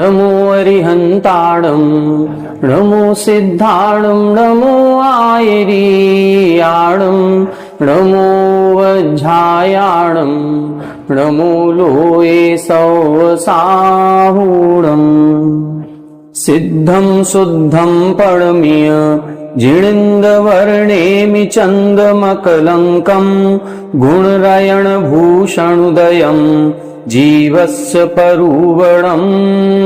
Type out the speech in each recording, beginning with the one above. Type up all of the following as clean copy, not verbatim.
नमो अरिहंताणं नमो सिद्धाणं नमो आयरीयाणं नमो वज्झायाणं नमो लोये सौसाहूणं सिद्धं शुद्धं परमीय जिणिन्दवर्णेमि चन्दमकलङ्कं गुणरयणभूषणुदयं जीवस्य परुवणं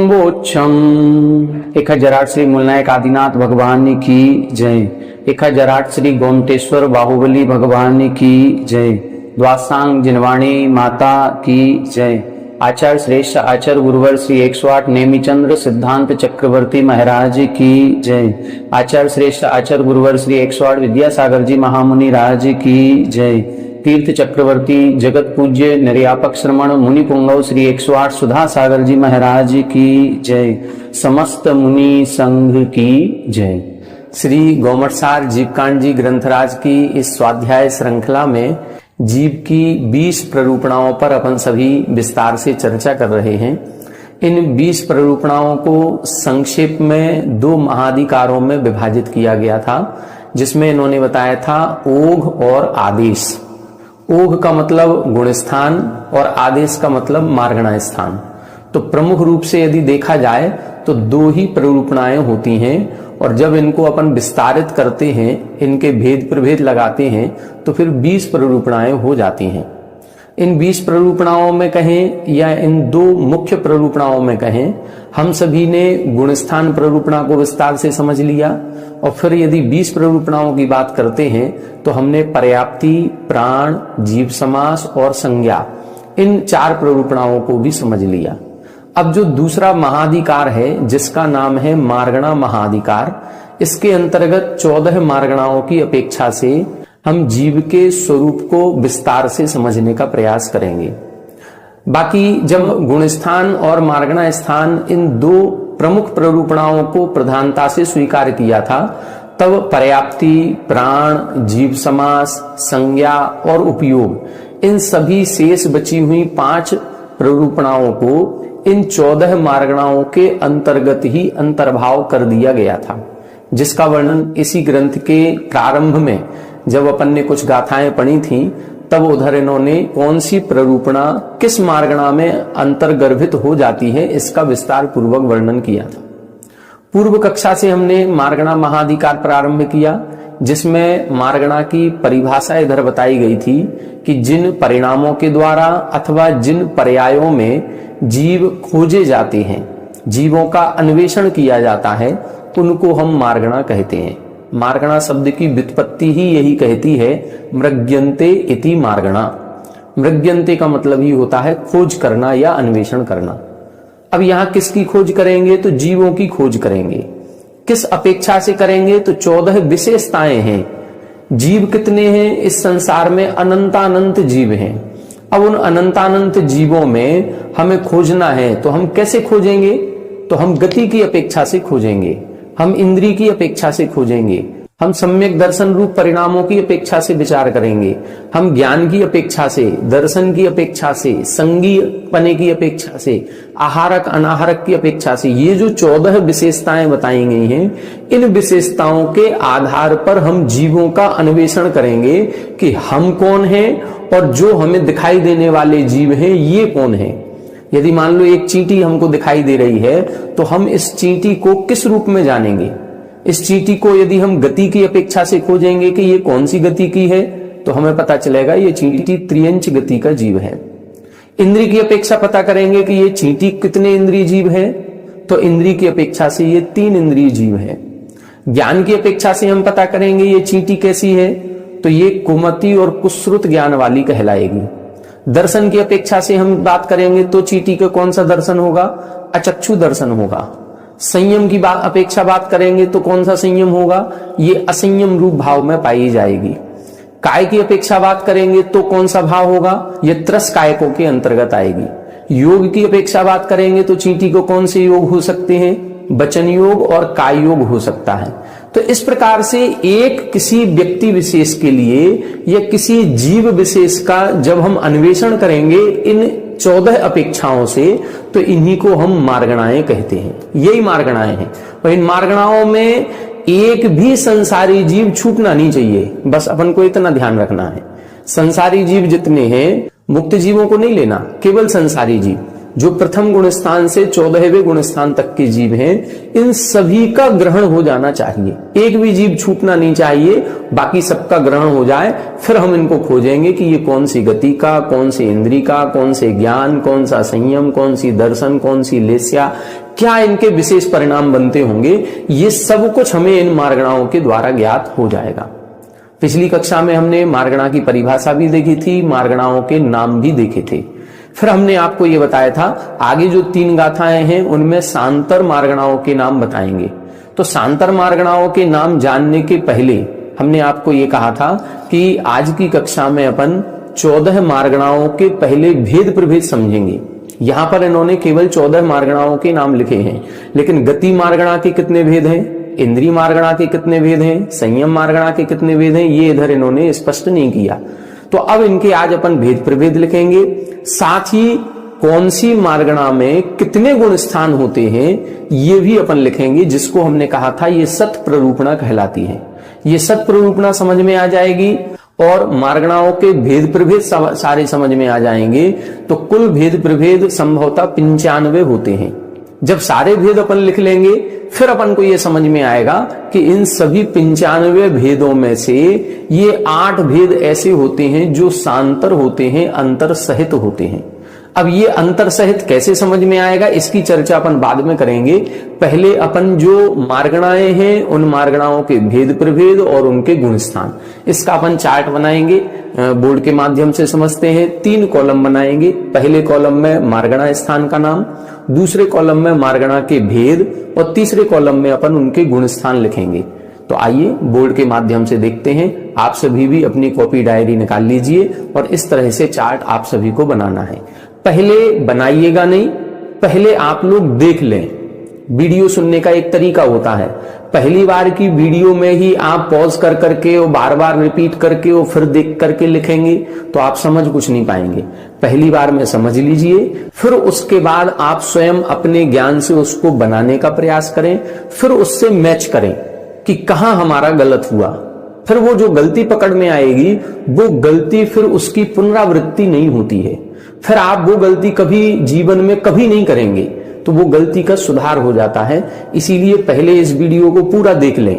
वोच्छम्। 1008 श्री मूलनायक आदिनाथ भगवान की जय। 1008 श्री गोमटेश्वर बाहुबली भगवान की जय। द्वासांग जिनवाणी माता की जय। आचार्य श्रेष्ठ आचार्य गुरुवर श्री 108 नेमिचंद्र सिद्धांत चक्रवर्ती महाराज की जय। आचार्य श्रेष्ठ आचार्य गुरुवर श्री 108 विद्यासागर जी महामुनि राज की जय। तीर्थ चक्रवर्ती जगत पूज्य निर्यापक श्रमण मुनि पुंगव श्री 108 सुधा सागर जी महाराज की जय। समस्त मुनि संघ की जय। श्री गौमटसार जीवकांड जी ग्रंथराज की इस स्वाध्याय श्रृंखला में जीव की 20 प्ररूपणाओं पर अपन सभी विस्तार से चर्चा कर रहे हैं। इन 20 प्ररूपणाओं को संक्षेप में 2 महाधिकारों में विभाजित किया गया था, जिसमें इन्होंने बताया था ओघ और आदेश। ओघ का मतलब गुण स्थान और आदेश का मतलब मार्गणा स्थान। तो प्रमुख रूप से यदि देखा जाए तो 2 ही प्ररूपणाएं होती हैं, और जब इनको अपन विस्तारित करते हैं, इनके भेद प्रभेद लगाते हैं, तो फिर 20 प्ररूपणाएं हो जाती हैं। इन 20 प्ररूपणाओं में कहें या इन 2 मुख्य प्ररूपणाओं में कहें, हम सभी ने गुणस्थान प्ररूपणा को विस्तार से समझ लिया, और फिर यदि 20 प्ररूपणाओं की बात करते हैं तो हमने पर्याप्ति, प्राण, जीव समास और संज्ञा, इन 4 प्ररूपणाओं को भी समझ लिया। अब जो दूसरा महाधिकार है, जिसका नाम है मार्गणा महाधिकार, इसके अंतर्गत 14 मार्गणाओं की अपेक्षा से हम जीव के स्वरूप को विस्तार से समझने का प्रयास करेंगे। बाकी जब गुणस्थान और मार्गणा स्थान, इन 2 प्रमुख प्ररूपणाओं को प्रधानता से स्वीकार किया था, तब पर्याप्ति, प्राण, जीव समास, संज्ञा और उपयोग, इन सभी शेष बची हुई 5 प्ररूपणाओं को इन 14 मार्गणाओं के अंतर्गत ही अंतर्भाव कर दिया गया था, जिसका वर्णन इसी ग्रंथ के प्रारंभ में जब अपन ने कुछ गाथाएं पढ़ी थी, तब उधर इन्होंने कौन सी प्ररूपणा किस मार्गणा में अंतर्गर्भित हो जाती है, इसका विस्तार पूर्वक वर्णन किया था। पूर्व कक्षा से हमने मार्गणा महाधिकार प्रारंभ किया, जिसमें मार्गणा की परिभाषा इधर बताई गई थी कि जिन परिणामों के द्वारा अथवा जिन पर्यायों में जीव खोजे जाते हैं, जीवों का अन्वेषण किया जाता है, उनको हम मार्गणा कहते हैं। मार्गणा शब्द की व्युत्पत्ति ही यही कहती है, मृग्यन्ते इति मार्गणा। मृग्यन्ते का मतलब ही होता है खोज करना या अन्वेषण करना। अब यहां किसकी खोज करेंगे? तो जीवों की खोज करेंगे। किस अपेक्षा से करेंगे? तो 14 विशेषताएं हैं। जीव कितने हैं इस संसार में? अनंतानंत जीव हैं। अब उन अनंतानंत जीवों में हमें खोजना है, तो हम कैसे खोजेंगे? तो हम गति की अपेक्षा से खोजेंगे, हम इंद्रिय की अपेक्षा से खोजेंगे, हम सम्यक दर्शन रूप परिणामों की अपेक्षा से विचार करेंगे, हम ज्ञान की अपेक्षा से, दर्शन की अपेक्षा से, संगीय पने की अपेक्षा से, आहारक अनाहारक की अपेक्षा से। ये जो 14 विशेषताएं बताई गई हैं, इन विशेषताओं के आधार पर हम जीवों का अन्वेषण करेंगे कि हम कौन हैं और जो हमें दिखाई देने वाले जीव हैं ये कौन है। यदि मान लो एक चींटी हमको दिखाई दे रही है, तो हम इस चींटी को किस रूप में जानेंगे? इस चींटी को यदि हम गति की अपेक्षा से खोजेंगे कि ये कौन सी गति की है, तो हमें पता चलेगा ये चींटी त्रियंच गति का जीव है। इंद्रिय की अपेक्षा पता करेंगे कि ये चींटी कितने इंद्रिय जीव है, तो इंद्रिय की अपेक्षा से ये 3 इंद्रिय जीव है। ज्ञान की अपेक्षा से हम पता करेंगे ये चींटी कैसी है, तो ये कुमति और कुश्रुत ज्ञान वाली कहलाएगी। दर्शन की अपेक्षा से हम बात करेंगे तो चींटी का कौन सा दर्शन होगा? अचक्षु दर्शन होगा। संयम की अपेक्षा बात करेंगे तो कौन सा संयम होगा? ये असंयम रूप भाव में पाई जाएगी। काय की अपेक्षा बात करेंगे तो कौन सा भाव होगा? ये त्रस कायकों के अंतर्गत आएगी। योग की अपेक्षा बात करेंगे तो चींटी को कौन से योग हो सकते हैं? वचन योग और काय योग हो सकता है। तो इस प्रकार से एक किसी व्यक्ति विशेष के लिए या किसी जीव विशेष का जब हम अन्वेषण करेंगे इन 14 अपेक्षाओं से, तो इन्हीं को हम मार्गणाएं कहते हैं। यही मार्गणाएं हैं। और इन मार्गणाओं में एक भी संसारी जीव छूटना नहीं चाहिए। बस अपन को इतना ध्यान रखना है। संसारी जीव जितने हैं, मुक्त जीवों को नहीं लेना, केवल संसारी जीव जो प्रथम गुण स्थान से 14वें गुण स्थान तक के जीव हैं, इन सभी का ग्रहण हो जाना चाहिए। एक भी जीव छूटना नहीं चाहिए, बाकी सबका ग्रहण हो जाए। फिर हम इनको खोजेंगे कि ये कौन सी गति का, कौन सी इंद्री का, कौन से ज्ञान, कौन सा संयम, कौन सी दर्शन, कौन सी लेस्या, क्या इनके विशेष परिणाम बनते होंगे। ये सब कुछ हमें इन मार्गणाओं के द्वारा ज्ञात हो जाएगा। पिछली कक्षा में हमने मार्गणा की परिभाषा भी देखी थी, मार्गणाओं के नाम भी देखे थे। फिर हमने आपको ये बताया था आगे जो 3 गाथाएं हैं उनमें सांतर मार्गणाओं के नाम बताएंगे। तो सांतर मार्गणाओं के नाम जानने के पहले हमने आपको ये कहा था कि आज की कक्षा में अपन 14 मार्गणाओं के पहले भेद प्रभेद समझेंगे। यहां पर इन्होंने केवल 14 मार्गणाओं के नाम लिखे हैं, लेकिन गति मार्गणा के कितने भेद हैं, इंद्रिय मार्गणा के कितने भेद हैं, संयम मार्गणा के कितने भेद हैं, ये इधर इन्होंने स्पष्ट नहीं किया। तो अब इनके आज अपन भेद प्रभेद लिखेंगे। साथ ही कौन सी मार्गणा में कितने गुण स्थान होते हैं ये भी अपन लिखेंगे, जिसको हमने कहा था ये सत प्ररूपणा कहलाती है। ये सत प्ररूपणा समझ में आ जाएगी और मार्गणाओं के भेद प्रभेद सारे समझ में आ जाएंगे। तो कुल भेद प्रभेद संभवतः 95 होते हैं। जब सारे भेद अपन लिख लेंगे फिर अपन को यह समझ में आएगा कि इन सभी 95 भेदों में से ये 8 भेद ऐसे होते हैं जो सांतर होते हैं, अंतर सहित होते हैं। अब ये अंतर सहित कैसे समझ में आएगा इसकी चर्चा अपन बाद में करेंगे। पहले अपन जो मार्गणाएं हैं उन मार्गणाओं के भेद प्रभेद और उनके गुण स्थान, इसका अपन चार्ट बनाएंगे, बोर्ड के माध्यम से समझते हैं। 3 कॉलम बनाएंगे। पहले कॉलम में मार्गणा स्थान का नाम, दूसरे कॉलम में मार्गणा के भेद और तीसरे कॉलम में अपन उनके गुण स्थान लिखेंगे। तो आइए बोर्ड के माध्यम से देखते हैं। आप सभी भी अपनी कॉपी डायरी निकाल लीजिए और इस तरह से चार्ट आप सभी को बनाना है। पहले बनाइएगा नहीं, पहले आप लोग देख लें। वीडियो सुनने का एक तरीका होता है, पहली बार की वीडियो में ही आप पॉज कर करके और बार बार रिपीट करके और फिर देख करके लिखेंगे तो आप समझ कुछ नहीं पाएंगे। पहली बार में समझ लीजिए, फिर उसके बाद आप स्वयं अपने ज्ञान से उसको बनाने का प्रयास करें, फिर उससे मैच करें कि कहां हमारा गलत हुआ। फिर वो जो गलती पकड़ में आएगी वो गलती फिर उसकी पुनरावृत्ति नहीं होती है। फिर आप वो गलती कभी जीवन में कभी नहीं करेंगे, तो वो गलती का सुधार हो जाता है। इसीलिए पहले इस वीडियो को पूरा देख लें,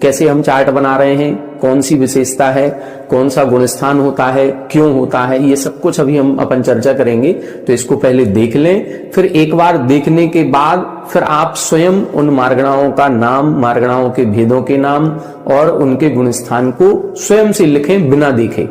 कैसे हम चार्ट बना रहे हैं, कौन सी विशेषता है, कौन सा गुण स्थान होता है, क्यों होता है, ये सब कुछ अभी हम अपन चर्चा करेंगे। तो इसको पहले देख लें, फिर एक बार देखने के बाद फिर आप स्वयं उन मार्गणाओं का नाम, मार्गणाओं के भेदों के नाम और उनके गुण स्थान को स्वयं से लिखें बिना देखे।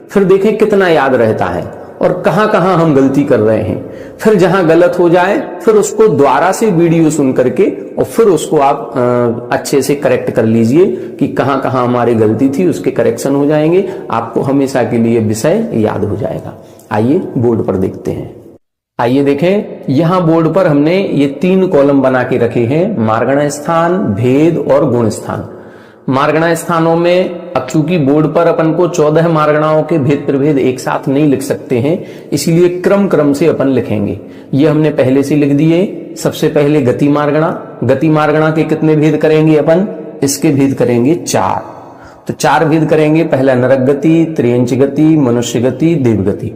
फिर देखें कितना याद रहता है और कहां कहां हम गलती कर रहे हैं। फिर जहां गलत हो जाए फिर उसको दोबारा से वीडियो सुन करके और फिर उसको आप अच्छे से करेक्ट कर लीजिए कि कहां कहां हमारी गलती थी, उसके करेक्शन हो जाएंगे। आपको हमेशा के लिए विषय याद हो जाएगा। आइए बोर्ड पर देखते हैं। आइए देखें, यहां बोर्ड पर हमने ये 3 कॉलम बना के रखे हैं, मार्गणा स्थान, भेद और गुण स्थान। मार्गणा स्थानों में अब चूंकि बोर्ड पर अपन को 14 मार्गणाओं के भेद प्रभेद एक साथ नहीं लिख सकते हैं, इसीलिए क्रम से अपन लिखेंगे। ये हमने पहले से लिख दिए। सबसे पहले गति मार्गणा। गति मार्गणा के कितने भेद करेंगे अपन? इसके भेद करेंगे 4। तो 4 भेद करेंगे। पहला नरक गति, त्रियंच गति, मनुष्य गति, देव गति।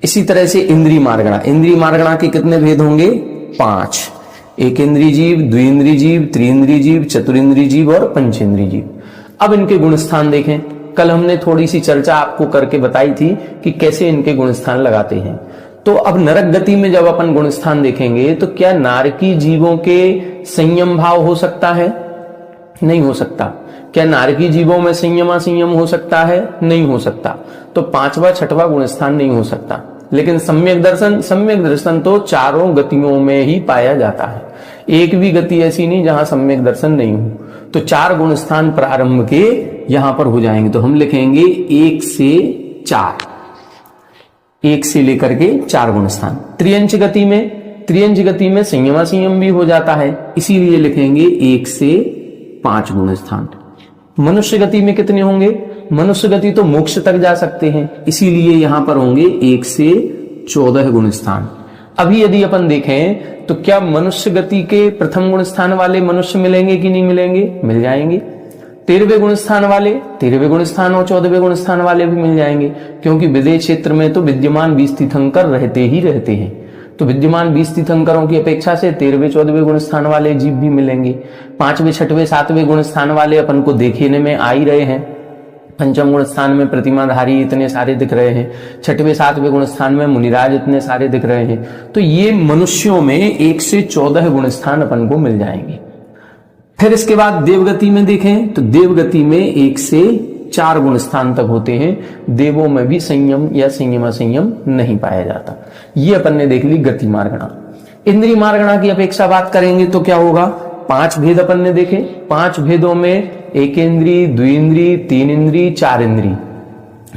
इसी तरह से इंद्रिय मार्गणा। इंद्रिय मार्गणा के कितने भेद होंगे? 5। एक इंद्रिय जीव, द्विइंद्रिय जीव, त्रिइंद्रिय जीव, चतुरिंद्रिय जीव और पंचेंद्रिय जीव। अब इनके गुण स्थान देखें। कल हमने थोड़ी सी चर्चा आपको करके बताई थी कि कैसे इनके गुण स्थान लगाते हैं। तो अब नरक गति में जब अपन गुण स्थान देखेंगे तो क्या नारकी जीवों के संयम भाव हो सकता है? नहीं हो सकता। क्या नारकी जीवों में संयम असंयम हो सकता है? नहीं हो सकता। तो 5वां 6वां गुण स्थान नहीं हो सकता। लेकिन सम्यक दर्शन तो चारों गतियों में ही पाया जाता है। एक भी गति ऐसी नहीं जहां सम्यक दर्शन नहीं हो। तो 4 गुण स्थान प्रारंभ के यहां पर हो जाएंगे। तो हम लिखेंगे 1 से 4, 1 से लेकर के 4 गुण स्थान। त्रियंच गति में संयमा संयम भी हो जाता है, इसीलिए लिखेंगे 1 से 5 गुण स्थान। मनुष्य गति में कितने होंगे? मनुष्य गति तो मोक्ष तक जा सकते हैं, इसीलिए यहां पर होंगे 1 से 14 गुण स्थान। अभी यदि अपन देखें तो क्या मनुष्य गति के प्रथम गुण स्थान वाले मनुष्य मिलेंगे कि नहीं मिलेंगे? मिल जाएंगे। 13वें गुण स्थान वाले 13वें गुण स्थान और 14वें गुण स्थान वाले भी मिल जाएंगे, क्योंकि विदेह क्षेत्र में तो विद्यमान 20 तीर्थंकर रहते ही रहते हैं। तो विद्यमान 20 तीर्थंकरों की अपेक्षा से 13वें 14वें गुण स्थान वाले जीव भी मिलेंगे। 5वें 6वें 7वें गुण स्थान वाले अपन को देखने में आ ही रहे हैं। पंचम गुण स्थान में प्रतिमाधारी इतने सारे दिख रहे हैं, 6वें 7वें गुण स्थान में मुनिराज इतने सारे दिख रहे हैं। तो ये मनुष्यों में 1 से 14 गुण स्थान अपन को मिल जाएंगे। फिर इसके बाद देवगति में देखें तो देवगति में 1 से 4 गुण स्थान तक होते हैं। देवों में भी संयम या संयम असंयम नहीं पाया जाता। ये अपन ने देख ली गति मार्गणा। इंद्रिय मार्गणा की अपेक्षा बात करेंगे तो क्या होगा? 5 भेद अपन ने देखे। 5 भेदों में एक इंद्री, द्विइंद्री, 3 इंद्री, 4 इंद्री।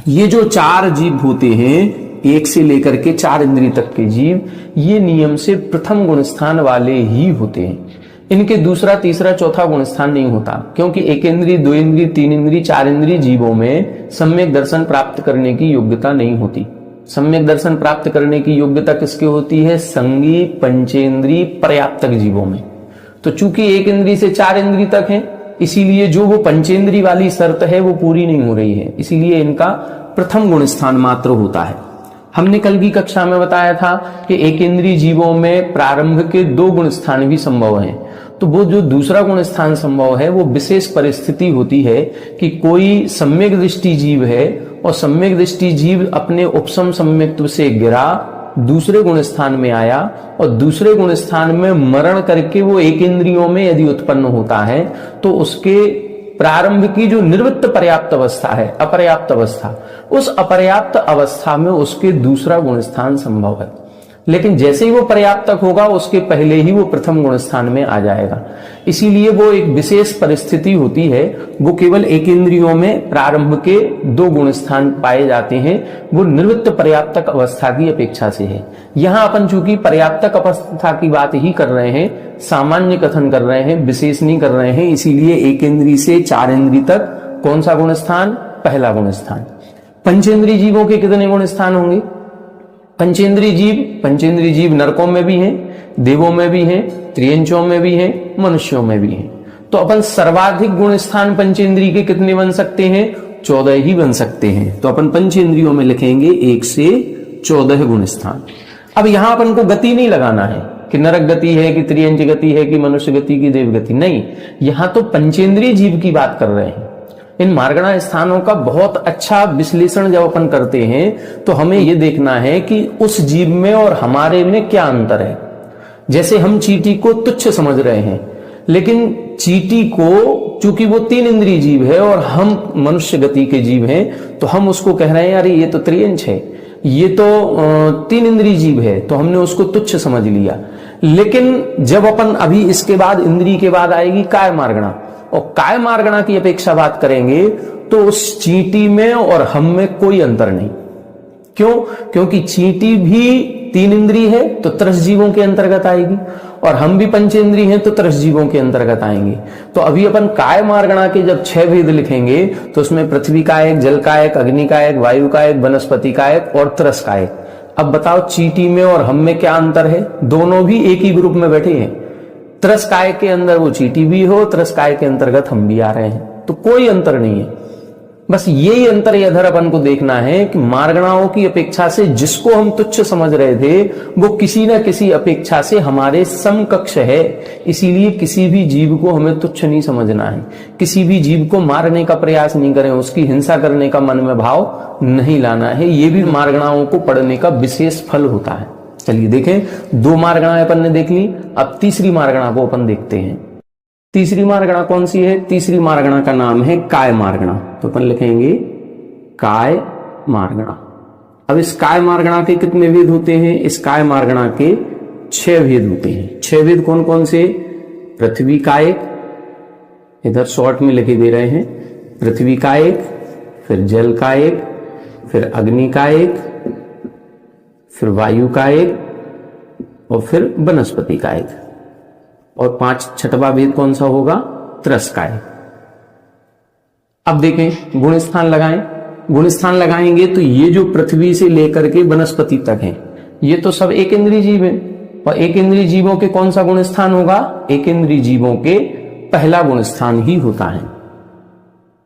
ये जो 4 जीव होते हैं, 1 से लेकर के 4 इंद्री तक के जीव, ये नियम से प्रथम गुण स्थान वाले ही होते हैं। इनके दूसरा, तीसरा, चौथा गुण स्थान नहीं होता, क्योंकि एक इंद्री, 2 इंद्री, 3 इंद्री, 4 इंद्री जीवों में सम्यक दर्शन प्राप्त करने की योग्यता नहीं होती। सम्यक दर्शन प्राप्त करने की योग्यता किसके होती है? संगी, पंचेंद्री, पर्याप्तक जीवों में। तो चूंकि 1 इंद्री से 4 इंद्री तक है, इसीलिए जो वो पंचेंद्री वाली शर्त है वो पूरी नहीं हो रही है, इसीलिए इनका प्रथम गुण स्थान मात्र होता है। हमने कल की कक्षा में बताया था कि एक इंद्रिय जीवों में प्रारंभ के 2 गुण स्थान भी संभव हैं। तो वो जो दूसरा गुण स्थान संभव है वो विशेष परिस्थिति होती है कि कोई सम्यक दृष्टि जीव है और सम्यक दृष्टि जीव अपने उपसम सम्यक्त्व से गिरा, दूसरे गुण स्थान में आया और दूसरे गुण स्थान में मरण करके वो एक इंद्रियों में यदि उत्पन्न होता है तो उसके प्रारंभ की जो निर्वृत्त पर्याप्त अवस्था है, अपर्याप्त अवस्था, उस अपर्याप्त अवस्था में उसके दूसरा गुण स्थान संभव है। लेकिन जैसे ही वो पर्याप्त तक होगा उसके पहले ही वो प्रथम गुण स्थान में आ जाएगा। इसीलिए वो एक विशेष परिस्थिति होती है, वो केवल एक इंद्रियों में प्रारंभ के 2 गुण स्थान पाए जाते हैं, वो निर्वृत्त पर्याप्तक अवस्था की अपेक्षा से है। यहां अपन चूंकि पर्याप्तक अवस्था की बात ही कर रहे हैं, सामान्य कथन कर रहे हैं, विशेष नहीं कर रहे हैं, इसीलिए एक इंद्री से 4 इंद्री तक कौन सा गुण स्थान? पहला गुण स्थान। पंचेंद्रीय जीवों के कितने गुण स्थान होंगे? पंचेंद्रीय जीव नरकों में भी हैं, देवों में भी हैं, त्रियंचों में भी हैं, मनुष्यों में भी हैं। तो अपन सर्वाधिक गुण स्थान पंचेंद्रीय के कितने बन सकते हैं? 14 ही बन सकते हैं। तो अपन पंचेंद्रियों में लिखेंगे 1 से 14 गुण स्थान। अब यहां अपन को गति नहीं लगाना है कि नरक गति है कि त्रियंच गति है कि मनुष्य गति की देव गति, नहीं, यहां तो पंचेंद्रीय जीव की बात कर रहे हैं। इन मार्गणा स्थानों का बहुत अच्छा विश्लेषण जब अपन करते हैं तो हमें यह देखना है कि उस जीव में और हमारे में क्या अंतर है। जैसे हम चींटी को तुच्छ समझ रहे हैं, लेकिन चींटी को चूंकि वो 3 इंद्रिय जीव है और हम मनुष्य गति के जीव हैं, तो हम उसको कह रहे हैं अरे ये तो त्रियंच है, ये तो 3 इंद्रिय जीव है, तो हमने उसको तुच्छ समझ लिया। लेकिन जब अपन अभी इसके बाद इंद्रिय के बाद आएगी काय मार्गणा, और काय मार्गणा की अपेक्षा बात करेंगे तो उस चींटी में और हम में कोई अंतर नहीं। क्यों? क्योंकि चींटी भी 3 इंद्रिय है तो त्रस जीवों के अंतर्गत आएगी, और हम भी पंचेंद्रिय हैं तो त्रस जीवों के अंतर्गत आएंगे। तो अभी अपन काय मार्गणा के जब 6 भेद लिखेंगे तो उसमें पृथ्वी कायक, जल कायक, अग्नि कायक, वायु कायक, वनस्पति कायक और त्रस कायक। अब बताओ चींटी में और हम में क्या अंतर है? दोनों भी एक ही ग्रुप में बैठे हैं। त्रस काय के अंदर वो चींटी भी हो, त्रस काय के अंतर्गत हम भी आ रहे हैं, तो कोई अंतर नहीं है। बस यही अंतर इधर अपन को देखना है कि मार्गणाओं की अपेक्षा से जिसको हम तुच्छ समझ रहे थे वो किसी न किसी अपेक्षा से हमारे समकक्ष है। इसीलिए किसी भी जीव को हमें तुच्छ नहीं समझना है, किसी भी जीव को मारने का प्रयास नहीं करें, उसकी हिंसा करने का मन में भाव नहीं लाना है। ये भी मार्गणाओं को पढ़ने का विशेष फल होता है। चलिए देखें, 2 मार्गणाएं अपन ने देख ली, अब तीसरी मार्गणा को अपन देखते हैं। तीसरी मार्गणा कौन सी है? तीसरी मार्गणा का नाम है काय मार्गणा। तो अपन लिखेंगे काय मार्गणा। अब इस काय मार्गणा के कितने भेद होते हैं? इस काय मार्गणा के 6 भेद होते हैं। 6 भेद कौन कौन से? पृथ्वी का एक, इधर शॉर्ट में लिखे दे रहे हैं, पृथ्वी का एक, फिर जल का एक, फिर अग्नि का एक, फिर वायु का एक और फिर वनस्पति का एक। और 5 छठवां भेद कौन सा होगा? त्रस का एक। अब देखें गुण स्थान लगाएं। गुण स्थान लगाएंगे तो ये जो पृथ्वी से लेकर के वनस्पति तक है ये तो सब एक इंद्रिय जीव है। और एक इंद्रिय जीवों के कौन सा गुण स्थान होगा? एक इंद्रिय जीवों के पहला गुण स्थान ही होता है।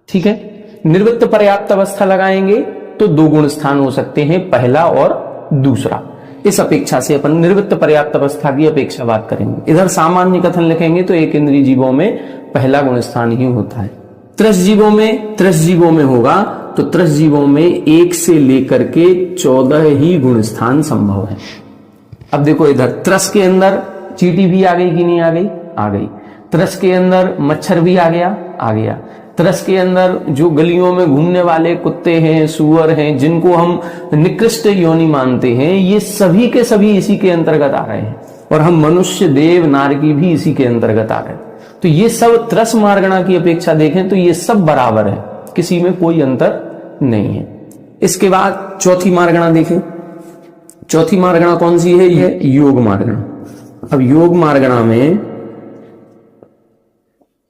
ठीक है। निर्वृत्त पर्याप्त अवस्था लगाएंगे तो 2 गुण स्थान हो सकते हैं, पहला और दूसरा। इस अपेक्षा से अपन निर्वृत्त पर्याप्त अवस्था की अपेक्षा बात करेंगे। इधर सामान्य कथन लिखेंगे तो एक इंद्रिय जीवों में पहला गुण स्थान ही होता है। त्रस जीवों में होगा तो त्रस जीवों में 1 से लेकर के 14 ही गुण स्थान संभव है। अब देखो इधर त्रस के अंदर चींटी भी आ गई कि नहीं आ गई? आ गई। त्रस के अंदर मच्छर भी आ गया? आ गया। त्रस के अंदर जो गलियों में घूमने वाले कुत्ते हैं, सूअर हैं, जिनको हम निकृष्ट योनि मानते हैं, ये सभी के सभी इसी के अंतर्गत आ रहे हैं। और हम मनुष्य, देव, नारकी भी इसी के अंतर्गत आ रहे हैं। तो ये सब त्रस मार्गणा की अपेक्षा देखें तो ये सब बराबर है, किसी में कोई अंतर नहीं है। इसके बाद चौथी मार्गणा देखें। चौथी मार्गणा कौन सी है? यह योग मार्गणा। अब योग मार्गणा में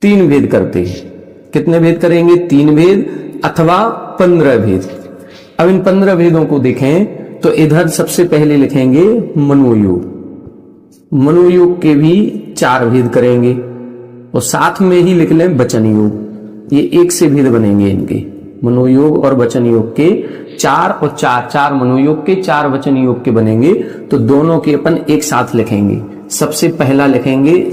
3 भेद करते हैं। कितने भेद करेंगे? 3 भेद अथवा 15 भेद। अब इन 15 भेदों को देखें तो इधर सबसे पहले लिखेंगे मनोयोग। मनोयोग के भी 4 भेद करेंगे और साथ में ही लिख लें वचन योग। ये 1 से भेद बनेंगे इनके, मनोयोग और वचन योग के 4 और 4 मनोयोग के, 4 वचन योग के बनेंगे। तो दोनों के अपन एक साथ लिखेंगे। सबसे पहला लिखेंगे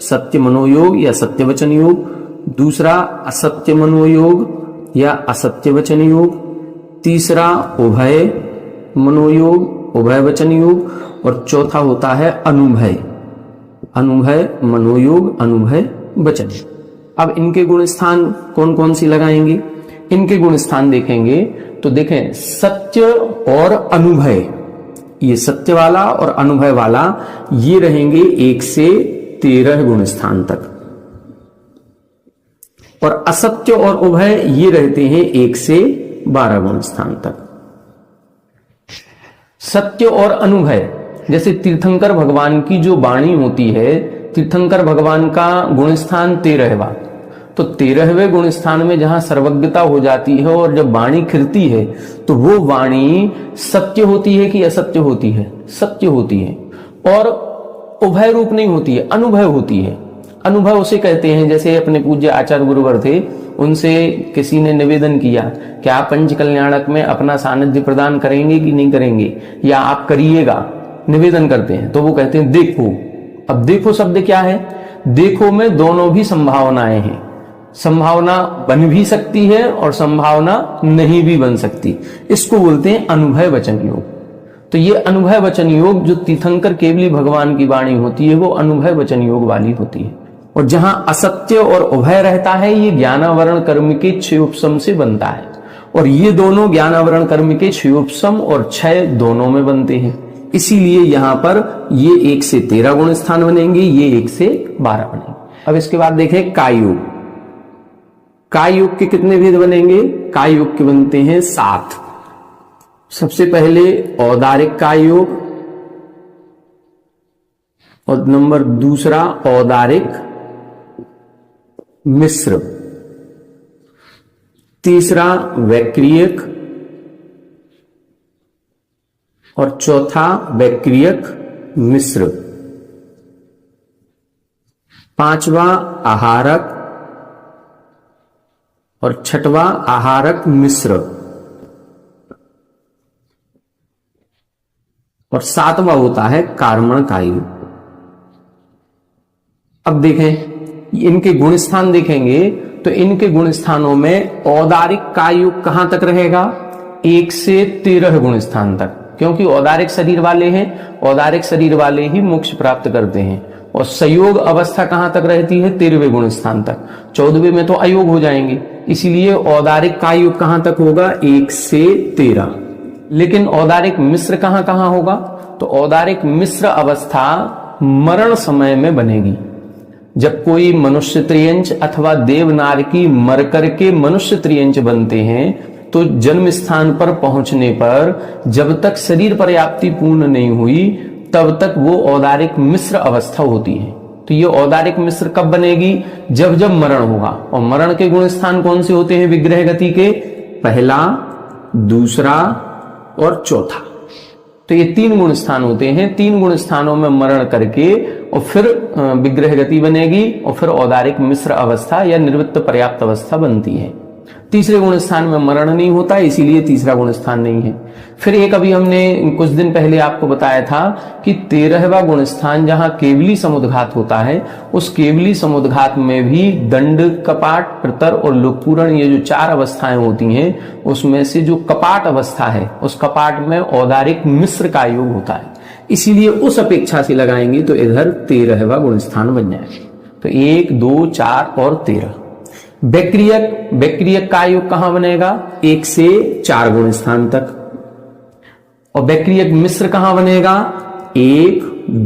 सत्य मनोयोग या सत्य वचन योग, दूसरा असत्य मनोयोग या असत्य वचन योग, तीसरा उभय मनोयोग, उभय वचन योग, और चौथा होता है अनुभय मनोयोग, अनुभय वचन। अब इनके गुण स्थान कौन कौन सी लगाएंगे? इनके गुण स्थान देखेंगे तो देखें सत्य और अनुभय, ये सत्य वाला और अनुभय वाला ये रहेंगे 1 से 13 गुण स्थान तक, और असत्य और उभय ये रहते हैं 1 से 12 गुण स्थान तक। सत्य और अनुभय, जैसे तीर्थंकर भगवान की जो वाणी होती है, तीर्थंकर भगवान का गुण स्थान 13वां, तो 13वें गुण स्थान में जहां सर्वज्ञता हो जाती है और जब वाणी खिलती है तो वो वाणी सत्य होती है कि असत्य होती है? सत्य होती है। और उभय रूप नहीं होती है, अनुभय होती है। अनुभव उसे कहते हैं, जैसे अपने पूज्य आचार्य गुरुवर थे, उनसे किसी ने निवेदन किया कि आप पंच कल्याणक में अपना सानिध्य प्रदान करेंगे कि नहीं करेंगे, या आप करिएगा, निवेदन करते हैं। तो वो कहते हैं देखो। अब देखो शब्द क्या है? देखो में दोनों भी संभावनाएं हैं। संभावना बन भी सकती है और संभावना नहीं भी बन सकती। इसको बोलते हैं अनुभय वचन योग। तो ये अनुभय वचन योग जो तीर्थंकर केवली भगवान की वाणी होती है वो अनुभय वचन योग वाली होती है। और जहां असत्य और उभय रहता है ये ज्ञानावरण कर्म के क्षयोपशम से बनता है, और ये दोनों ज्ञानावरण कर्म के क्षयोपशम और क्षय दोनों में बनते हैं। इसीलिए यहां पर ये 1 से 13 गुण स्थान बनेंगे, ये 1 से 12 बनेंगे। अब इसके बाद देखें काय योग। काय योग के कितने भेद बनेंगे? काय योग के बनते हैं 7। सबसे पहले औदारिक काय योग, और नंबर दूसरा औदारिक मिश्र, तीसरा वैक्रियक, और चौथा वैक्रियक मिश्र, पांचवा आहारक, और छठवा आहारक मिश्र, और 7वां होता है कार्मण काय योग। अब देखें इनके गुण स्थान देखेंगे तो इनके गुण स्थानों में औदारिक काय योग कहां तक रहेगा? 1 से 13 गुण स्थान तक, क्योंकि औदारिक शरीर वाले हैं, औदारिक शरीर वाले ही मोक्ष प्राप्त करते हैं। और संयोग अवस्था कहां तक रहती है? 13वें गुण स्थान तक। 14वें में तो अयोग हो जाएंगे, इसीलिए औदारिक काय योग कहां तक होगा? 1 से 13। लेकिन औदारिक मिश्र कहां कहां होगा? तो औदारिक मिश्र अवस्था मरण समय में बनेगी। जब कोई मनुष्य त्रियंच अथवा देवनारकी मर करके मनुष्य त्रियंच बनते हैं तो जन्म स्थान पर पहुंचने पर जब तक शरीर पर्याप्ति पूर्ण नहीं हुई तब तक वो औदारिक मिश्र अवस्था होती है। तो ये औदारिक मिश्र कब बनेगी? जब जब मरण होगा। और मरण के गुण स्थान कौन से होते हैं विग्रह गति के? पहला, दूसरा और चौथा। तो ये 3 गुण स्थान होते हैं। 3 गुण स्थानों में मरण करके और फिर विग्रह गति बनेगी और फिर औदारिक मिश्र अवस्था या निर्वृत्त पर्याप्त अवस्था बनती है। तीसरे गुण स्थान में मरण नहीं होता, इसीलिए तीसरा गुण स्थान नहीं है। फिर एक अभी हमने कुछ दिन पहले आपको बताया था कि 13वां गुण स्थान जहां केवली समुद्घात होता है, उस केवली समुद्घात में भी दंड, कपाट, प्रतर और लोकपूरण, ये जो 4 अवस्थाएं होती हैं उसमें से जो कपाट अवस्था है उस कपाट में औदारिक मिश्र का योग होता है। इसीलिए उस अपेक्षा से लगाएंगे तो इधर 13वां गुण स्थान बन जाएगा। तो 1, 2, 4 और 13। बैक्रियक का योग कहां बनेगा? 1 से 4 गुण स्थान तक। और बैक्रियक मिश्र कहां बनेगा? 1,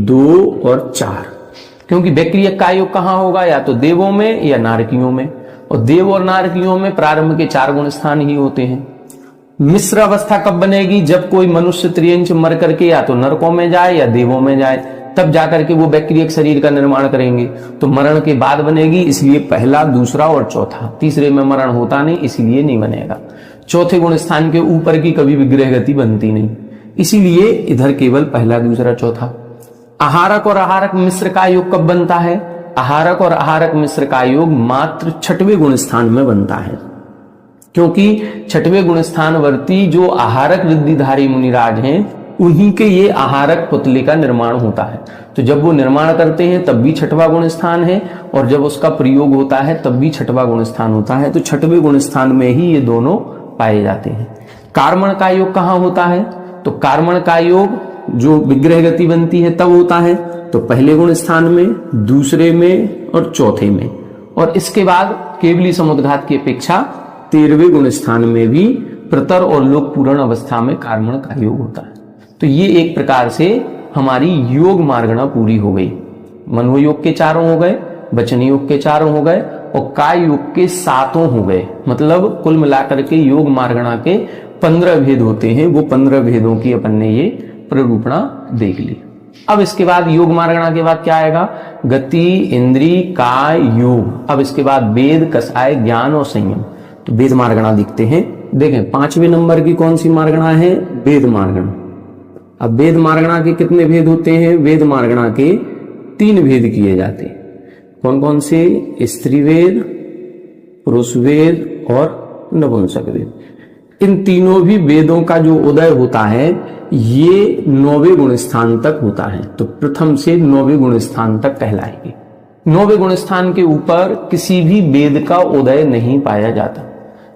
2 और 4। क्योंकि बैक्रियक का योग कहां होगा? या तो देवों में या नारकियों में। और देव और नारकियों में प्रारंभ के 4 गुण स्थान ही होते हैं। मिश्र अवस्था कब बनेगी? जब कोई मनुष्य त्रियंच मर करके या तो नरकों में जाए या देवों में जाए, तब जाकर के वो बैक्टीरियक शरीर का निर्माण करेंगे। तो मरण के बाद बनेगी, इसलिए पहला, दूसरा और चौथा। तीसरे में मरण होता नहीं, इसीलिए नहीं बनेगा। चौथे गुण स्थान के ऊपर की कभी विग्रह गति बनती नहीं, इसीलिए इधर केवल पहला, दूसरा, चौथा। आहारक और आहारक मिश्र का योग कब बनता है? आहारक और आहारक मिश्र का योग मात्र 6वें गुण स्थान में बनता है, क्योंकि 6वें गुण स्थान वर्ती जो आहारक रिद्धिधारी मुनिराज हैं उन्हीं के ये आहारक पुतले का निर्माण होता है। तो जब वो निर्माण करते हैं तब भी 6वां गुण स्थान है, और जब उसका प्रयोग होता है तब भी 6वां गुण स्थान होता है। तो 6वें गुण स्थान में ही ये दोनों पाए जाते हैं। कार्मण का योग कहां होता है? तो कार्मण का योग जो विग्रह गति बनती है तब होता है, तो पहले गुण स्थान में, दूसरे में और चौथे में। और इसके बाद केवली समुद्घात की अपेक्षा 13वें गुण स्थान में भी प्रतर और लोकपूर्ण अवस्था में कार्मण का योग होता है। तो ये एक प्रकार से हमारी योग मार्गणा पूरी हो गई। मनोयोग के 4 हो गए, वचन योग के 4 हो गए और काय योग के 7 हो गए। मतलब कुल मिलाकर के योग मार्गणा के 15 भेद होते हैं। वो 15 भेदों की अपन ने ये प्ररूपणा देख ली। अब इसके बाद योग मार्गणा के बाद क्या आएगा? गति, इंद्री, काय, योग। अब इसके बाद वेद, कसाय, ज्ञान और संयम। तो वेद मार्गणा दिखते हैं। देखें 5वें नंबर की कौन सी मार्गणा है? वेद मार्गणा। अब वेद मार्गणा के कितने भेद होते हैं? वेद मार्गणा के 3 भेद किए जाते हैं। कौन कौन से? स्त्री वेद, पुरुष वेद और नपुंसक वेद। इन तीनों भी वेदों का जो उदय होता है ये 9वें गुण स्थान तक होता है। तो प्रथम से 9वें गुण स्थान तक कहलाएंगे। 9वें गुण स्थान के ऊपर किसी भी वेद का उदय नहीं पाया जाता।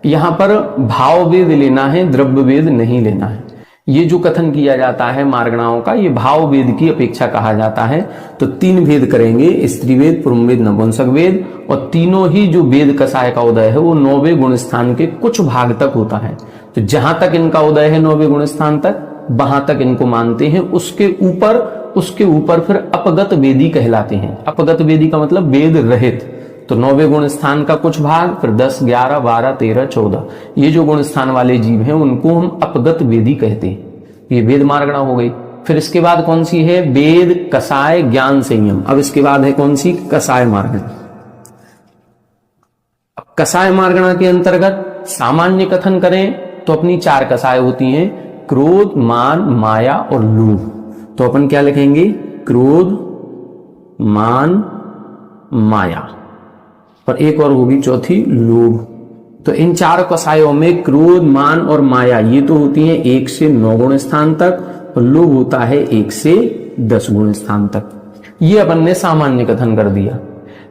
यहां पर भाव वेद लेना है, द्रव्य वेद नहीं लेना है। ये जो कथन किया जाता है मार्गणाओं का, ये भाव वेद की अपेक्षा कहा जाता है। तो 3 भेद करेंगे, स्त्री वेद, पुरुष वेद, नपुंसक वेद। और तीनों ही जो वेद कसाय का उदय है वो 9वें गुण स्थान के कुछ भाग तक होता है। तो जहां तक इनका उदय है 9वें गुण स्थान तक, वहां तक इनको मानते हैं। उसके ऊपर फिर अपगत वेदी कहलाते हैं। अपगत वेदी का मतलब वेद रहित। तो 9वें गुण स्थान का कुछ भाग, फिर 10, 11, 12, 13, 14 ये जो गुण स्थान वाले जीव हैं उनको हम अपगत वेदी कहते हैं। ये वेद मार्गणा हो गई। फिर इसके बाद कौन सी है? वेद, कसाय, ज्ञान, संयम। अब इसके बाद है कौन सी? कसाय मार्गणा। अब कसाय मार्गणा के अंतर्गत सामान्य कथन करें तो अपनी 4 कसाय होती हैं, क्रोध, मान, माया और लोभ। तो अपन क्या लिखेंगे? क्रोध, मान, माया और एक और होगी चौथी, लोभ। तो इन 4 कसायों में क्रोध, मान और माया ये तो होती हैं 1 से 9 गुण स्थान तक, और लोभ होता है 1 से 10 गुण स्थान तक। ये अपन ने सामान्य कथन कर दिया।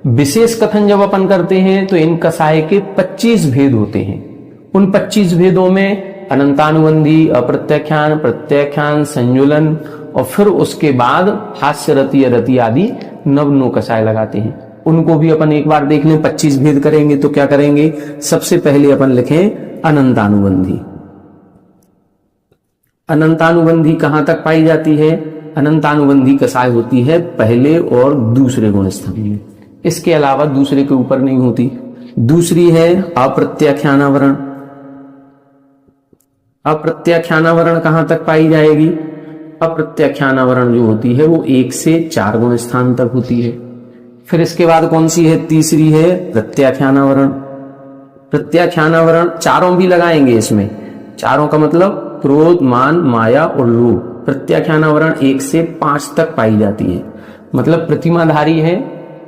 विशेष कथन जब अपन करते हैं तो इन कसाय के 25 भेद होते हैं। उन 25 भेदों में अनंतानुबंधी, अप्रत्याख्यान, प्रत्याख्यान, संजुलन और फिर उसके बाद हास्य रति, रति आदि 9 कसाय लगाते हैं। उनको भी अपन एक बार देख लें। 25 भेद करेंगे तो क्या करेंगे? सबसे पहले अपन लिखें अनंतानुबंधी। अनंतानुबंधी कहां तक पाई जाती है? अनंतानुबंधी कसाय होती है पहले और दूसरे गुण स्थान में, इसके अलावा दूसरे के ऊपर नहीं होती। दूसरी है अप्रत्याख्यानावरण। अप्रत्याख्यानावरण कहां तक पाई जाएगी? अप्रत्याख्यानावरण जो होती है वो 1 से 4 गुण स्थान तक होती है। फिर इसके बाद कौन सी है? तीसरी है प्रत्याख्यानावरण। प्रत्याख्यानावरण चारों भी लगाएंगे इसमें, चारों का मतलब क्रोध, मान, माया और लोभ। प्रत्याख्यानावरण 1 से 5 तक पाई जाती है, मतलब प्रतिमाधारी है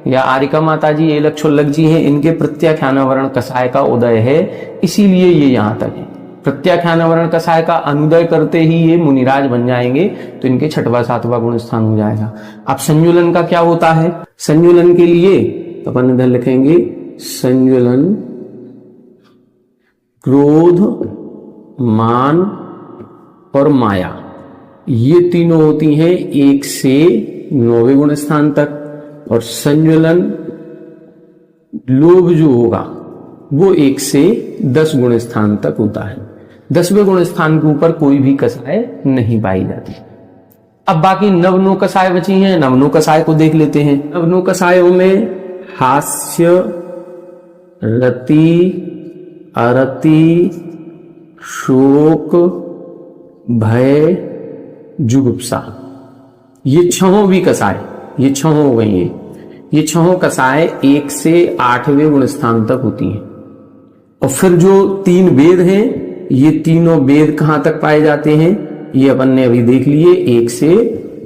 या आरिका माता जी, एलक्षोल्लक जी हैं, इनके प्रत्याख्यानावरण कसाय का उदय है, इसीलिए ये यहां तक है। प्रत्याख्यानावरण कसाय का अनुदय करते ही ये मुनिराज बन जाएंगे, तो इनके 6वां 7वां गुण स्थान हो जाएगा। अब संजुलन का क्या होता है? संजुलन के लिए अपन इधर लिखेंगे संजुलन क्रोध, मान और माया, ये तीनों होती हैं 1 से 9वें गुण स्थान तक। और संजुलन लोभ जो होगा वो 1 से 10 गुण स्थान तक होता है। 10वें गुण स्थान के ऊपर कोई भी कसाय नहीं पाई जाती। अब बाकी नवनो कसाय बची हैं, नवनो कसाय को देख लेते हैं। नवनो कसायों में हास्य, रति, अरति, शोक, भय, जुगुप्सा, ये 6 भी कसाय, ये 6 हो गई है। ये 6 कसाय 1 से 8वें गुण स्थान तक होती हैं। और फिर जो 3 वेद हैं, ये तीनों वेद कहां तक पाए जाते हैं? ये अपन ने अभी देख लिए 1 से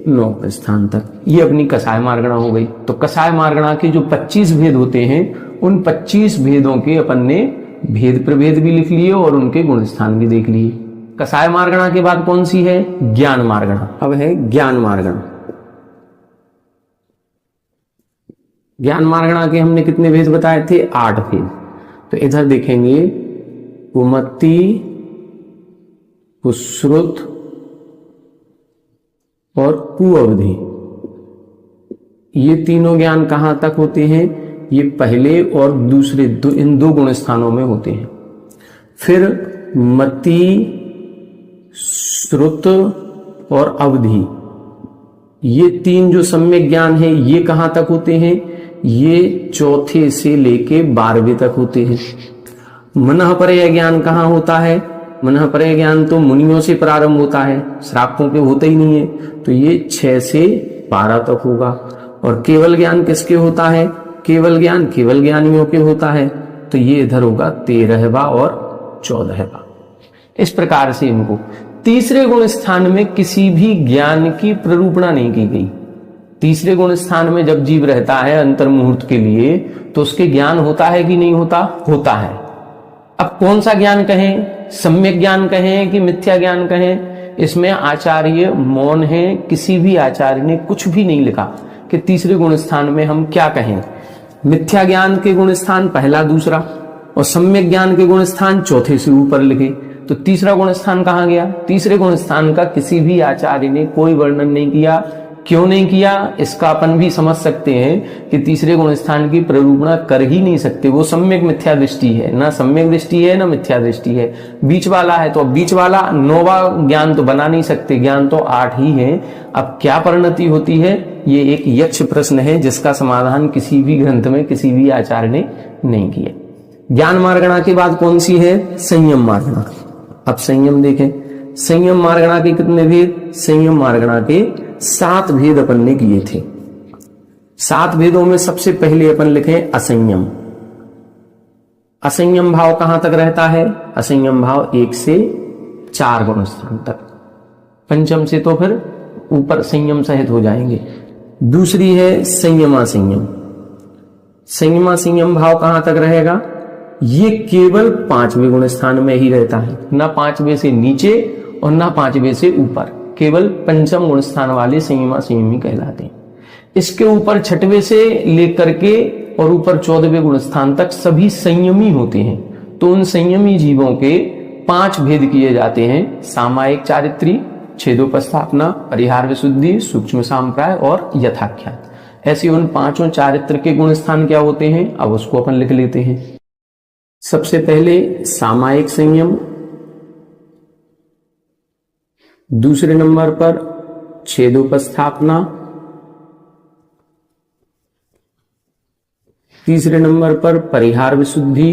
9 स्थान तक। ये अपनी कसाय मार्गणा हो गई। तो कसाय मार्गणा के जो 25 भेद होते हैं, उन 25 भेदों के अपन ने भेद प्रभेद भी लिख लिए और उनके गुण स्थान भी देख लिए। कसाय मार्गणा के बाद कौन सी है? ज्ञान मार्गणा। अब है ज्ञान मार्गणा। ज्ञान मार्गणा के हमने कितने भेद बताए थे? 8 भेद। तो इधर देखेंगे कुमति, कुश्रुत और कुअवधि, ये तीनों ज्ञान कहां तक होते हैं? ये पहले और दूसरे इन 2 गुण स्थानों में होते हैं। फिर मति, श्रुत और अवधि, ये 3 जो सम्यक ज्ञान है, ये कहां तक होते हैं? ये 4 से लेके 12वें तक होते हैं। मनःपरय ज्ञान कहां होता है? मनःपरय ज्ञान तो मुनियों से प्रारंभ होता है, श्रावकों के होते ही नहीं है, तो ये 6 से 12 तक होगा। और केवल ज्ञान किसके होता है? केवल ज्ञान केवल ज्ञानियों के होता है, तो ये इधर होगा 13वां और 14वां। इस प्रकार से इनको तीसरे गुण स्थान में किसी भी ज्ञान की प्ररूपणा नहीं की गई। तीसरे गुण स्थान में जब जीव रहता है अंतर मुहूर्त के लिए, तो उसके ज्ञान होता है कि नहीं होता? होता है। अब कौन सा ज्ञान कहें? सम्यक ज्ञान कहें कि मिथ्या ज्ञान कहें? इसमें आचार्य मौन है, किसी भी आचार्य ने कुछ भी नहीं लिखा कि तीसरे गुण स्थान में हम क्या कहें। मिथ्या ज्ञान के गुण स्थान पहला, दूसरा, और सम्यक ज्ञान के गुण स्थान 4 से ऊपर लिखे। तो तीसरा गुण स्थान कहां गया? तीसरे गुण स्थान का किसी भी आचार्य ने कोई वर्णन नहीं किया। क्यों नहीं किया? इसका अपन भी समझ सकते हैं कि तीसरे गुण स्थान की प्ररूपणा कर ही नहीं सकते, वो सम्यक मिथ्या दृष्टि है, ना सम्यक दृष्टि है ना मिथ्या दृष्टि है, बीच वाला है। तो बीच वाला 9वां ज्ञान तो बना नहीं सकते, ज्ञान तो 8 ही है। अब क्या परिणति होती है? ये एक यक्ष प्रश्न है जिसका समाधान किसी भी ग्रंथ में किसी भी आचार्य ने नहीं किया। ज्ञान मार्गणा के बाद कौन सी है? संयम मार्गणा। अब संयम देखें, संयम मार्गणा के कितने भेद? संयम मार्गणा के 7 भेद अपन ने किए थे। 7 भेदों में सबसे पहले अपन लिखे असंयम। असंयम भाव कहां तक रहता है? असंयम भाव 1 से 4 गुण स्थान तक। पंचम से तो फिर ऊपर संयम सहित हो जाएंगे। दूसरी है संयमा संयम। संयमा संयम भाव कहां तक रहेगा? ये केवल 5वें गुण स्थान में ही रहता है, ना 5वें से नीचे और ना 5वें से ऊपर, केवल पंचम गुण स्थान वाले संयमा संयमी कहलाते हैं। इसके ऊपर 6वें से लेकर के और ऊपर 14वें गुण स्थान तक सभी संयमी होते हैं। तो उन संयमी जीवों के 5 भेद किए जाते हैं: सामायिक चारित्री, छेदोपस्थापना, परिहार विशुद्धि, सूक्ष्म सांप्राय और यथाख्यात। ऐसे उन 5 चारित्र के गुण स्थान क्या होते हैं? अब उसको अपन लिख लेते हैं। सबसे पहले सामायिक संयम। दूसरे नंबर पर छेदोपस्थापना, तीसरे नंबर पर परिहार विशुद्धि,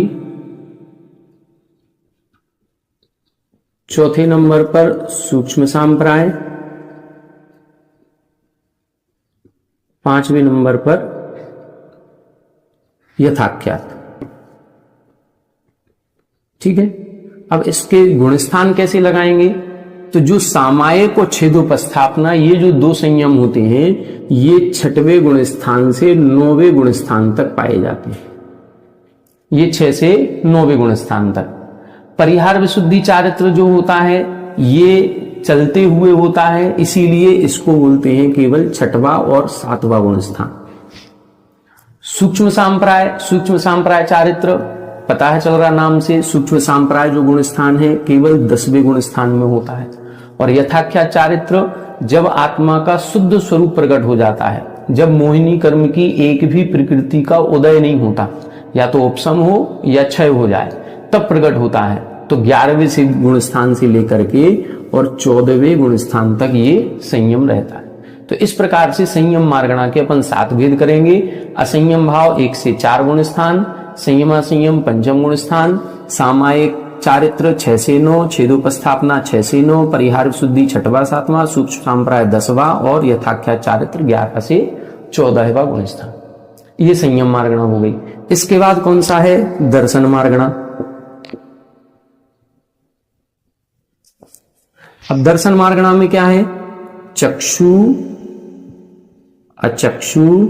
चौथे नंबर पर सूक्ष्म सांप्राय, पांचवें नंबर पर यथाख्यात। ठीक है, अब इसके गुणस्थान कैसे लगाएंगे? तो जो सामायिक और छेदोपस्थापना, ये जो दो संयम होते हैं, ये छठवें गुणस्थान से 9वें गुणस्थान तक पाए जाते हैं। ये 6 से 9वें गुणस्थान तक। परिहार विशुद्धि चारित्र जो होता है ये चलते हुए होता है, इसीलिए इसको बोलते हैं केवल छठवां और 7वां गुणस्थान। सूक्ष्म सांप्राय चारित्र पता है चल रहा नाम से, सूक्ष्म सांप्राय जो गुणस्थान है केवल 10वें गुणस्थान में होता है। और यथाख्यात चारित्र जब आत्मा का शुद्ध स्वरूप प्रकट हो जाता है, जब मोहिनी कर्म की एक भी प्रकृति का उदय नहीं होता, या तो उपशम हो या क्षय हो जाए, तब प्रकट होता है। तो 11वें से गुणस्थान से लेकर के और 14वें गुणस्थान तक ये संयम रहता है। तो इस प्रकार से संयम मार्गणा के अपन 7 भेद करेंगे। असंयम भाव 1 से 4 गुणस्थान, संयमासंयम पंचम गुणस्थान, सामायिक चारित्र 6 से 9, छेदोपस्थापना 6 से 9, परिहार शुद्धि 6वां 7वां, सूक्ष्म सांप्राय 10वां और यथाख्यात चारित्र 11 से 14वां गुणस्थान। ये संयम मार्गणा हो गई। इसके बाद कौन सा है? दर्शन मार्गणा। अब दर्शन मार्गणा में क्या है? चक्षु, अचक्षु,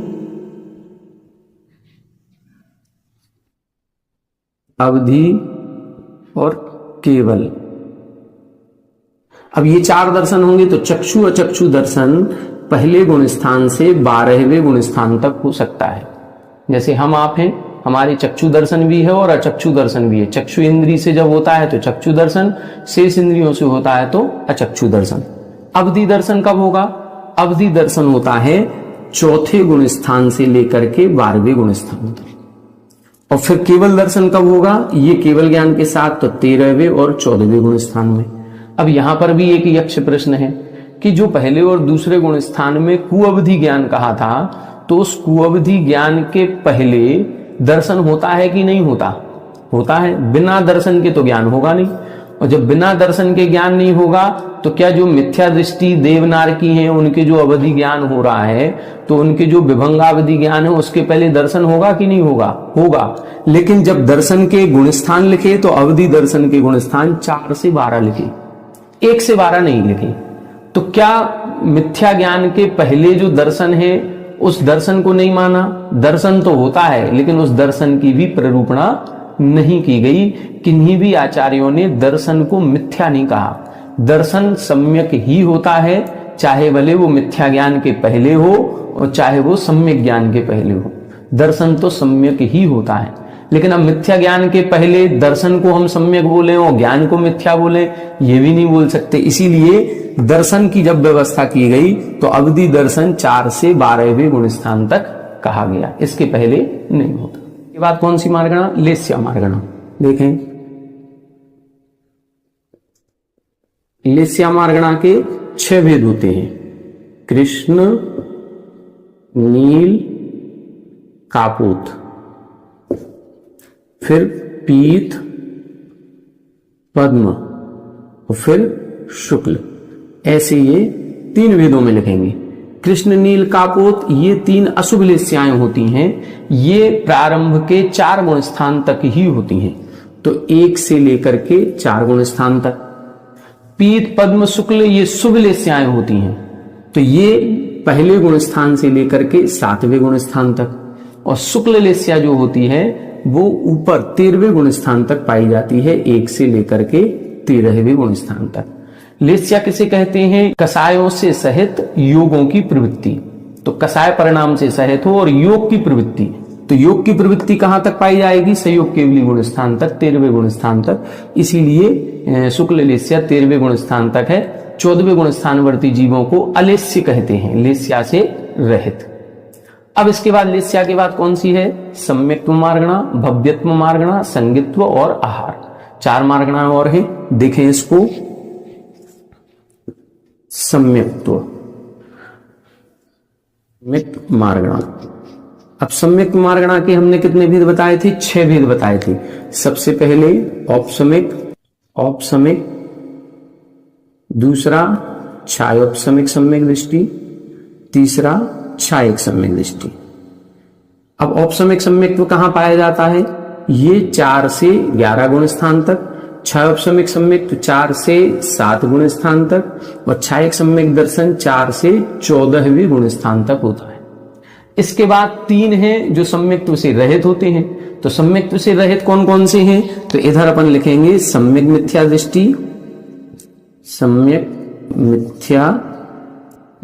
अवधि और केवल। अब ये 4 दर्शन होंगे। तो चक्षु अचक्षु दर्शन पहले गुणस्थान से 12वें गुणस्थान तक हो सकता है। जैसे हम आप हैं, हमारे चक्षु दर्शन भी है और अचक्षु दर्शन भी है। चक्षु इंद्री से जब होता है तो चक्षु दर्शन, शेष इंद्रियों से होता है तो अचक्षु दर्शन। अवधि दर्शन कब होगा? अवधि दर्शन होता है 4थे गुणस्थान से लेकर के 12वें गुणस्थान तक। और फिर केवल दर्शन कब होगा? ये केवल ज्ञान के साथ तो 13वें और 14वें गुणस्थान में। अब यहां पर भी एक यक्ष प्रश्न है कि जो पहले और दूसरे गुणस्थान में कुअवधि ज्ञान कहा था, तो उस कुअवधि ज्ञान के पहले दर्शन होता है कि नहीं होता? होता है। बिना दर्शन के तो ज्ञान होगा नहीं। और जब बिना दर्शन के ज्ञान नहीं होगा तो क्या जो मिथ्या दृष्टि देवनार की है उनके जो अवधि ज्ञान हो रहा है, तो उनके जो विभंगावधि ज्ञान है उसके पहले दर्शन होगा कि नहीं होगा? होगा। लेकिन जब दर्शन के गुणस्थान लिखे तो अवधि दर्शन के गुणस्थान 4 से 12 लिखे, 1 से 12 नहीं लिखे। तो क्या मिथ्या ज्ञान के पहले जो दर्शन है उस दर्शन को नहीं माना? दर्शन तो होता है लेकिन उस दर्शन की भी प्ररूपणा नहीं की गई। किन्हीं भी आचार्यों ने दर्शन को मिथ्या नहीं कहा। दर्शन सम्यक ही होता है, चाहे भले वो मिथ्या ज्ञान के पहले हो और चाहे वो सम्यक ज्ञान के पहले हो। दर्शन तो सम्यक ही होता है। लेकिन अब मिथ्या ज्ञान के पहले दर्शन को हम सम्यक बोले और ज्ञान को मिथ्या बोले, ये भी नहीं बोल सकते। इसीलिए दर्शन की जब व्यवस्था की गई तो अवधि दर्शन 4 से 12वें गुणस्थान तक कहा गया, इसके पहले नहीं होता। ये बात कौन सी मार्गणा? लेस्या मार्गणा। देखें, लेस्या मार्गणा के 6 भेद होते हैं। कृष्ण, नील, कापूत, फिर पीत, पद्म और फिर शुक्ल। ऐसे ये 3 वेदों में लिखेंगे। कृष्ण, नील, कापोत, ये 3 अशुभ लेस्याएं होती हैं। ये प्रारंभ के 4 गुणस्थान तक ही होती हैं। तो 1 से लेकर के 4 गुणस्थान तक। पीत, पद्म, शुक्ल ये शुभ लेस्याएं होती हैं। तो ये पहले गुणस्थान से लेकर के 7वें गुणस्थान तक। और शुक्ल लेस्या जो होती है वो ऊपर 13वें गुणस्थान तक पाई जाती है, 1 से लेकर के 13वें गुणस्थान तक। लेस्या किसे कहते हैं? कसायों से सहित योगों की प्रवृत्ति। तो कसाय परिणाम से सहित हो और योग की प्रवृत्ति, तो योग की प्रवृत्ति कहां तक पाई जाएगी? संयोग केवली गुणस्थान तक, 13वें गुणस्थान तक। इसीलिए शुक्ल लेस्या 13वें गुणस्थान तक है। 14वें गुणस्थानवर्ती जीवों को अलेस्य कहते हैं, लेस्या से रहित। अब इसके बाद लेस्या के बाद कौन सी है? सम्यक्त्व मार्गणा, भव्यत्व मार्गणा, संगित्व और आहार। 4 मार्गणा और है। देखें इसको। सम्यक्त्व मार्गणा। अब सम्यक्त्व मार्गणा के हमने कितने भेद बताए थे? 6 भेद बताए थे। सबसे पहले औपसमिक, दूसरा छायोपसमिक सम्यक दृष्टि, तीसरा छायक सम्यक दृष्टि। अब औपसमिक सम्यक्त्व कहां पाया जाता है? ये 4 से 11 गुण स्थान तक, छायोपसमिक सम्यक्त्व 4 से 7 गुण स्थान तक और छायक सम्यक दर्शन 4 से 14वें गुण स्थान तक होता है। इसके बाद 3 हैं जो सम्यक्त्व से रहित होते हैं। तो सम्यक्त्व से रहित कौन कौन से हैं? तो इधर अपन लिखेंगे सम्यक मिथ्या दृष्टि, सम्यक मिथ्या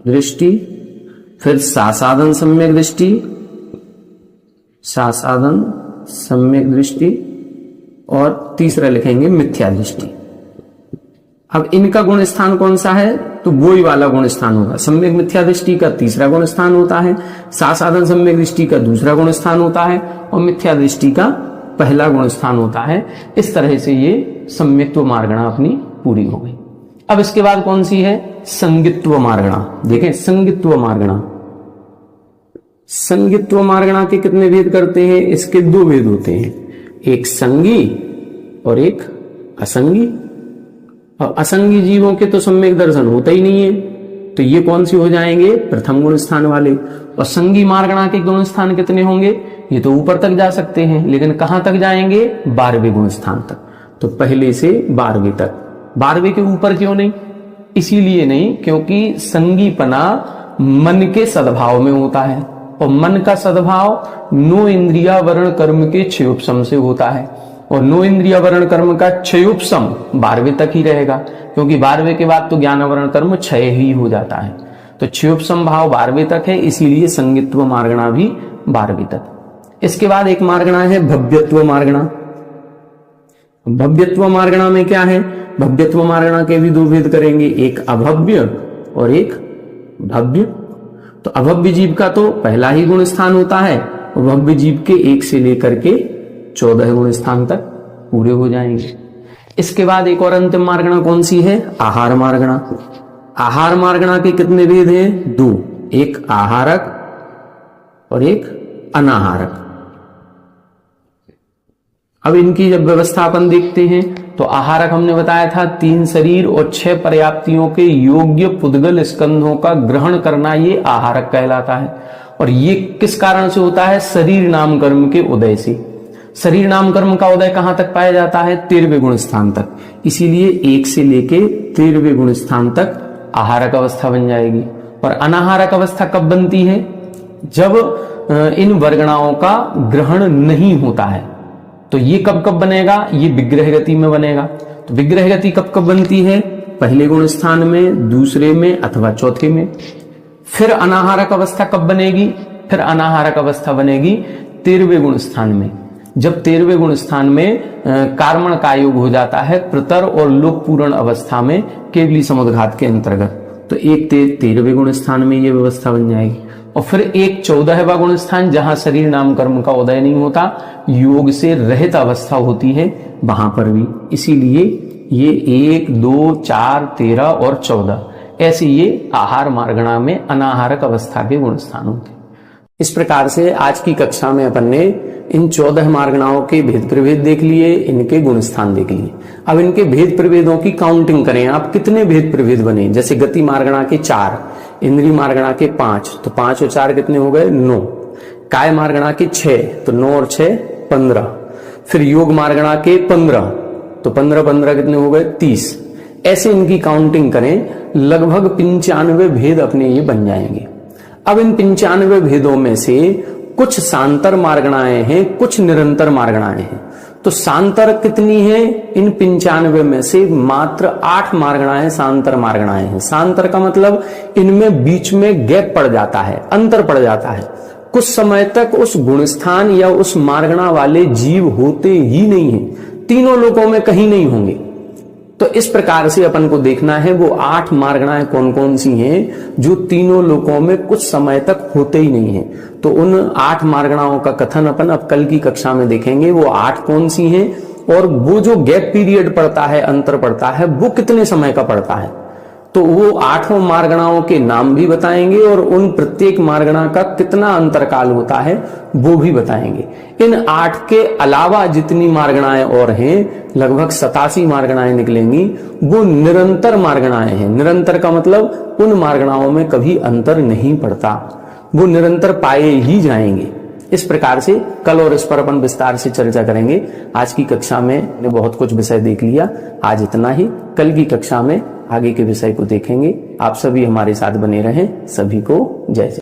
दृष्टि, फिर सासाधन सम्यक दृष्टि, सासाधन सम्यक दृष्टि और तीसरा लिखेंगे मिथ्या दृष्टि। अब इनका गुण स्थान कौन सा है? तो वही वाला गुण स्थान होगा। सम्यक मिथ्या दृष्टि का तीसरा गुण स्थान होता है, सासाधन सम्यक दृष्टि का दूसरा गुण स्थान होता है और मिथ्या दृष्टि का पहला गुण स्थान होता है। इस तरह से ये सम्यक्त्व मार्गणा अपनी पूरी हो गई। अब इसके बाद कौन सी है? संगित्व मार्गणा। देखें संगित्व मार्गणा, संगित्व मार्गणा के कितने भेद करते हैं? इसके 2 भेद होते हैं, एक संगी और एक असंगी। और असंगी जीवों के तो सम्यक दर्शन होता ही नहीं है, तो ये कौन सी हो जाएंगे? प्रथम गुण स्थान वाले। और संगी मार्गणा के गुण स्थान कितने होंगे? ये तो ऊपर तक जा सकते हैं, लेकिन कहां तक जाएंगे? 12वें गुण स्थान तक। तो पहले से 12वें तक। 12वें के ऊपर क्यों नहीं? इसीलिए नहीं क्योंकि संगीपना मन के सद्भाव में होता है और मन का सद्भाव 9 इंद्रिया वर्ण कर्म के क्षयोपशम से होता है और 9 इंद्रिया वर्ण कर्म का क्षयोपशम 12वें तक ही रहेगा, क्योंकि 12वें के बाद तो ज्ञान वर्ण कर्म क्षय ही हो जाता है। तो क्षयोपशम भाव 12वें तक है, इसीलिए संगित्व मार्गणा भी 12वें तक। इसके बाद एक मार्गणा है भव्यत्व मार्गणा। भव्यत्व मार्गणा में क्या है? भव्यत्व मार्गणा के भी 2 भेद करेंगे, एक अभव्य और एक भव्य। तो अभव्य जीव का तो पहला ही गुण स्थान होता है और भव्य जीव के 1 से लेकर के 14 गुण स्थान तक पूरे हो जाएंगे। इसके बाद एक और अंतिम मार्गणा कौन सी है? आहार मार्गणा। आहार मार्गणा के कितने भेद हैं? 2, एक आहारक और एक अनाहारक। अब इनकी जब व्यवस्था अपन देखते हैं तो आहारक हमने बताया था 3 शरीर और 6 पर्याप्तियों के योग्य पुद्गल स्कंधों का ग्रहण करना, ये आहारक कहलाता है। और ये किस कारण से होता है? शरीर नाम कर्म के उदय से। शरीर नाम कर्म का उदय कहां तक पाया जाता है? 13वें गुण स्थान तक। इसीलिए 1 से लेके 13वें गुण स्थान तक आहारक अवस्था बन जाएगी। और अनाहारक अवस्था कब बनती है? जब इन वर्गणाओं का ग्रहण नहीं होता है। तो ये कब कब बनेगा? ये विग्रह गति में बनेगा। तो विग्रह गति कब कब बनती है? पहले गुण स्थान में, दूसरे में अथवा चौथे में। फिर अनाहारक अवस्था कब बनेगी? फिर अनाहारक अवस्था बनेगी 13वें गुण स्थान में। जब 13वें गुण स्थान में कार्मण का योग हो जाता है प्रतर और लोक पूर्ण अवस्था में केवली समुद्घात के अंतर्गत, तो एक 13वें गुण स्थान में ये व्यवस्था बन जाएगी। और फिर एक 14वां गुण स्थान जहां शरीर नाम कर्म का उदय नहीं होता, योग से रहित अवस्था होती है, वहां पर भी। इसीलिए ये 1, 2, 4, 13 और 14 ऐसे ये आहार मार्गणा में अनाहारक अवस्था के गुण स्थान होते हैं। इस प्रकार से आज की कक्षा में अपन ने इन 14 मार्गणाओं के भेद प्रभेद देख लिए, इनके गुण स्थान देख लिए। अब इनके भेद प्रभेदों की काउंटिंग करें आप, कितने भेद प्रभेद बने? जैसे गति मार्गणा के 4, इंद्रिय मार्गणा के 5, तो 5 और 4 कितने हो गए? 9। काय मार्गणा के 6, तो 9 और 6 15। फिर योग मार्गणा के 15, तो 15 कितने हो गए? 30। ऐसे इनकी काउंटिंग करें, लगभग 95 भेद अपने ये बन जाएंगे। अब इन 95 भेदों में से कुछ सांतर मार्गणाएं हैं, कुछ निरंतर मार्गणाएं हैं। तो सांतर कितनी है? इन 95 में से मात्र 8 मार्गणाएं सांतर मार्गणाएं हैं। सांतर का मतलब इनमें बीच में गैप पड़ जाता है, अंतर पड़ जाता है। कुछ समय तक उस गुणस्थान या उस मार्गणा वाले जीव होते ही नहीं है, तीनों लोकों में कहीं नहीं होंगे। तो इस प्रकार से अपन को देखना है वो 8 मार्गणाएं कौन कौन सी हैं जो तीनों लोकों में कुछ समय तक होते ही नहीं है। तो उन 8 मार्गणाओं का कथन अपन अब कल की कक्षा में देखेंगे, वो 8 कौन सी हैं और वो जो गैप पीरियड पड़ता है, अंतर पड़ता है, वो कितने समय का पड़ता है। तो वो आठों मार्गणाओं के नाम भी बताएंगे और उन प्रत्येक मार्गणा का कितना अंतरकाल होता है वो भी बताएंगे। इन 8 के अलावा जितनी मार्गणाएं और हैं, लगभग 87 मार्गणाएं निकलेंगी, वो निरंतर मार्गणाएं हैं। निरंतर का मतलब उन मार्गणाओं में कभी अंतर नहीं पड़ता, वो निरंतर पाए ही जाएंगे। इस प्रकार से कल और इस पर अपन विस्तार से चर्चा करेंगे। आज की कक्षा में ने बहुत कुछ विषय देख लिया, आज इतना ही। कल की कक्षा में आगे के विषय को देखेंगे। आप सभी हमारे साथ बने रहें। सभी को जय जय।